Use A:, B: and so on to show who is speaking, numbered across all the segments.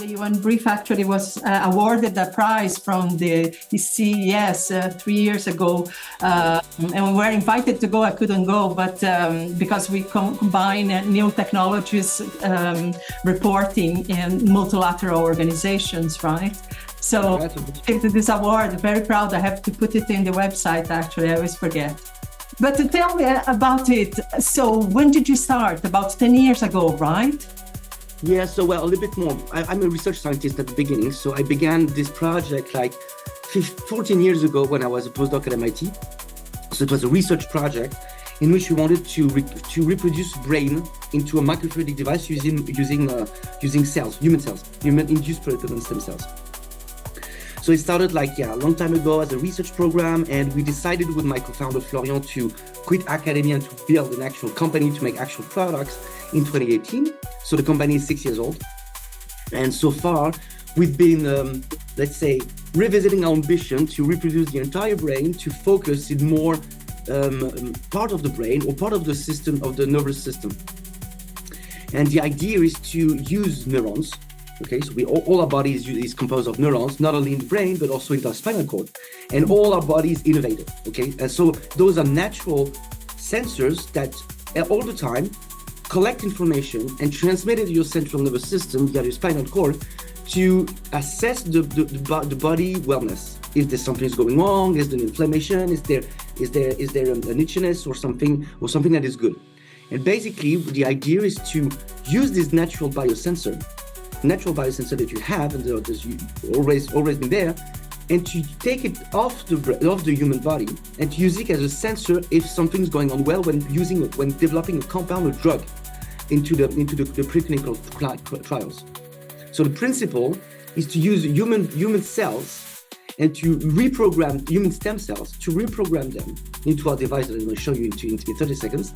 A: The UN brief actually was awarded a prize from the CES 3 years ago, and we were invited to go. I couldn't go, but because we combine new technologies, reporting, and multilateral organizations, right? So this award, very proud. I have to put it in the website, actually. I always forget. But to tell me about it, so when did you start? About 10 years ago, right?
B: Yeah, so well, a little bit more. I'm a research scientist at the beginning, so I began this project like 14 years ago when I was a postdoc at MIT. So it was a research project in which we wanted to reproduce brain into a microfluidic device using cells, human-induced pluripotent stem cells. So it started a long time ago as a research program, and we decided with my co-founder Florian to quit academia and to build an actual company to make actual products in 2018. So the company is 6 years old. And so far, we've been, revisiting our ambition to reproduce the entire brain, to focus in more part of the brain or part of the system, of the nervous system. And the idea is to use neurons. Okay, so all our body is composed of neurons, not only in the brain, but also in the spinal cord. And all our body is innovative, okay? And so those are natural sensors that all the time collect information and transmit it to your central nervous system via your spinal cord to assess the body wellness. If there's something is going wrong, is there an inflammation, is there an itchiness or something that is good. And basically the idea is to use this natural biosensor that you have and there's always been there, and to take it off the human body and to use it as a sensor if something's going on well when developing a compound or drug into the preclinical trials. So the principle is to use human cells and to reprogram human stem cells, to reprogram them into our device that I'm going to show you in 30 seconds,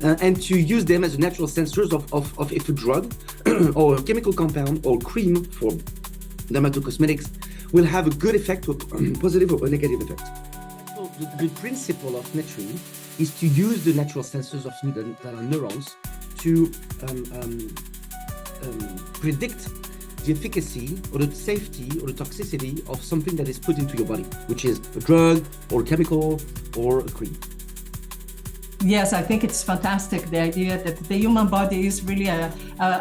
B: and to use them as natural sensors of if a drug or a chemical compound or cream for dermatocosmetics will have a good effect or positive or negative effect. So the principle of nurturing is to use the natural sensors that are neurons to predict the efficacy or the safety or the toxicity of something that is put into your body, which is a drug or a chemical or a cream.
A: Yes, I think it's fantastic, the idea that the human body is really a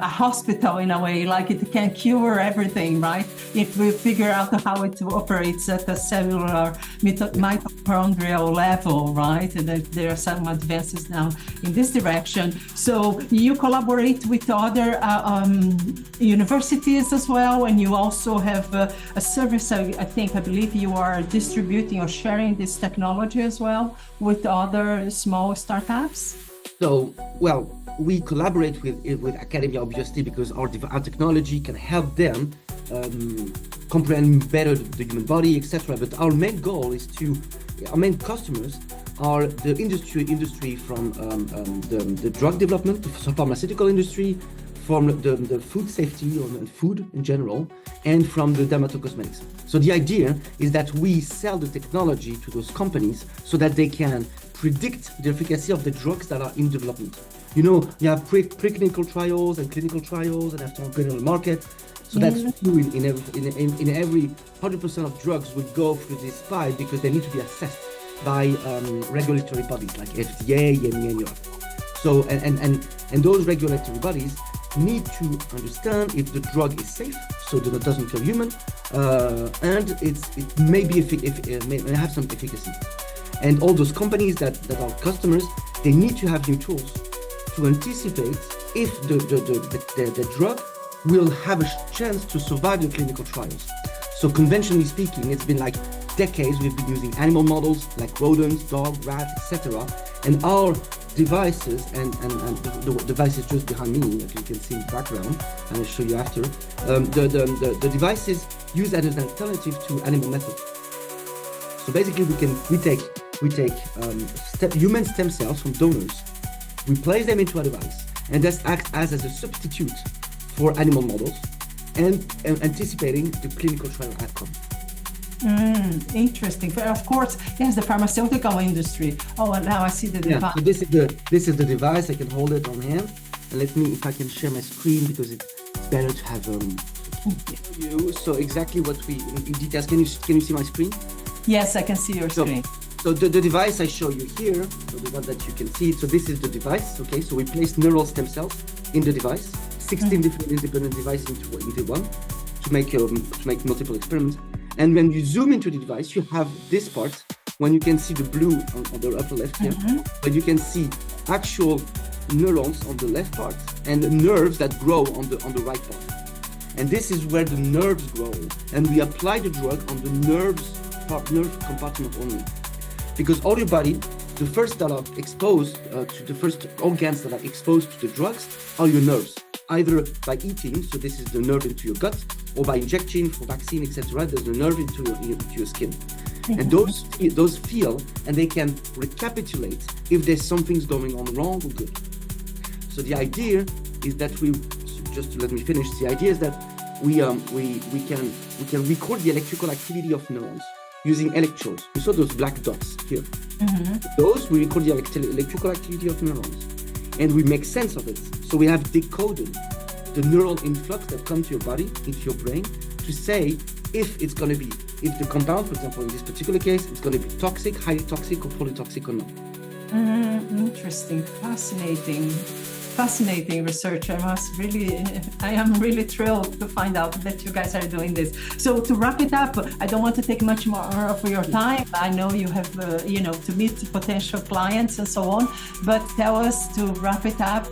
A: hospital in a way, like it can cure everything, right? If we figure out how it operates at a cellular mitochondrial level, right? And there are some advances now in this direction. So you collaborate with other universities as well, and you also have a service, I believe you are distributing or sharing this technology as well with other small startups?
B: So, well, we collaborate with academia, obviously, because our technology can help them comprehend better the human body, etc. But our main goal is our main customers are the industry from the drug development, the pharmaceutical industry, from the food safety or food in general, and from the dermatocosmetics. So the idea is that we sell the technology to those companies so that they can predict the efficacy of the drugs that are in development. You know, you have preclinical trials and clinical trials, and after going on the market. So that's true in every 100% of drugs would go through this pipe because they need to be assessed by regulatory bodies like FDA, EMA, and Europe. So and those regulatory bodies need to understand if the drug is safe, so that it doesn't kill human, and it may have some efficacy. And all those companies that are customers, they need to have new tools to anticipate if the drug will have a chance to survive the clinical trials. So conventionally speaking, it's been like decades we've been using animal models like rodents, dog, rat, etc. And our devices and the devices just behind me, as you can see in the background, and I'll show you after. The devices use as an alternative to animal methods. So basically, we take human stem cells from donors, we place them into a device, and that acts as a substitute for animal models, and anticipating the clinical trial outcome.
A: Interesting. But of course, yes, the pharmaceutical industry. Oh, and now I see the device.
B: So this is the device. I can hold it on hand. And let me, if I can share my screen, because it's better to have you. So exactly what we in details. Can you see my screen?
A: Yes, I can see your screen.
B: So the device I show you here, so the one that you can see. So this is the device. Okay, so we place neural stem cells in the device, 16 different independent devices into one to make multiple experiments. And when you zoom into the device, you have this part when you can see the blue on the upper left here, but you can see actual neurons on the left part and nerves that grow on the right part. And this is where the nerves grow. And we apply the drug on the nerve compartment only. Because all your body, the first that are exposed to the first organs that are exposed to the drugs are your nerves, either by eating, so this is the nerve into your gut, or by injection for vaccine, etc. There's the nerve into your skin. And those feel, and they can recapitulate if there's something's going on wrong or good. So the idea is that just to let me finish, the idea is that we can record the electrical activity of neurons using electrodes. You saw those black dots here. Those, we record the electrical activity of neurons, and we make sense of it. So we have decoded the neural influx that come to your body, into your brain, to say if the compound, for example, in this particular case, it's going to be toxic, highly toxic, or polytoxic or not.
A: Interesting, fascinating research. I am really thrilled to find out that you guys are doing this. So to wrap it up, I don't want to take much more of your time. I know you have, to meet potential clients and so on, but tell us, to wrap it up,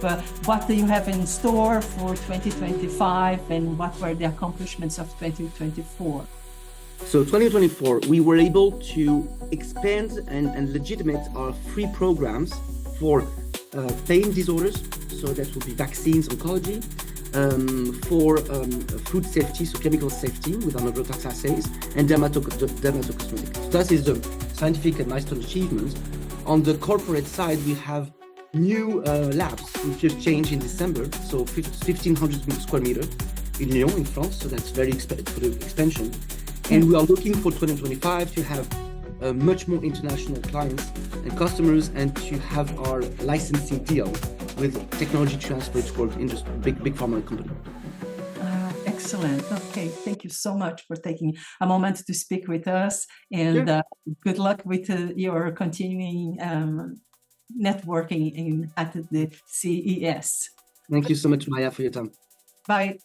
A: what do you have in store for 2025 and what were the accomplishments of 2024?
B: So 2024, we were able to expand and legitimate our free programs for pain disorders, so that will be vaccines, oncology, for food safety, so chemical safety with our neurotox assays, and dermatocosmetics. So that is the scientific and milestone achievements. On the corporate side, we have new labs, which just changed in December, so 1,500 square meters in Lyon, in France, so that's very for the expansion. And we are looking for 2025 to have much more international clients and customers, and to have our licensing deal with technology transfer toward industry, big pharma company.
A: Excellent. Okay, thank you so much for taking a moment to speak with us, and good luck with your continuing networking at the CES.
B: Thank you so much, Maya, for your time.
A: Bye.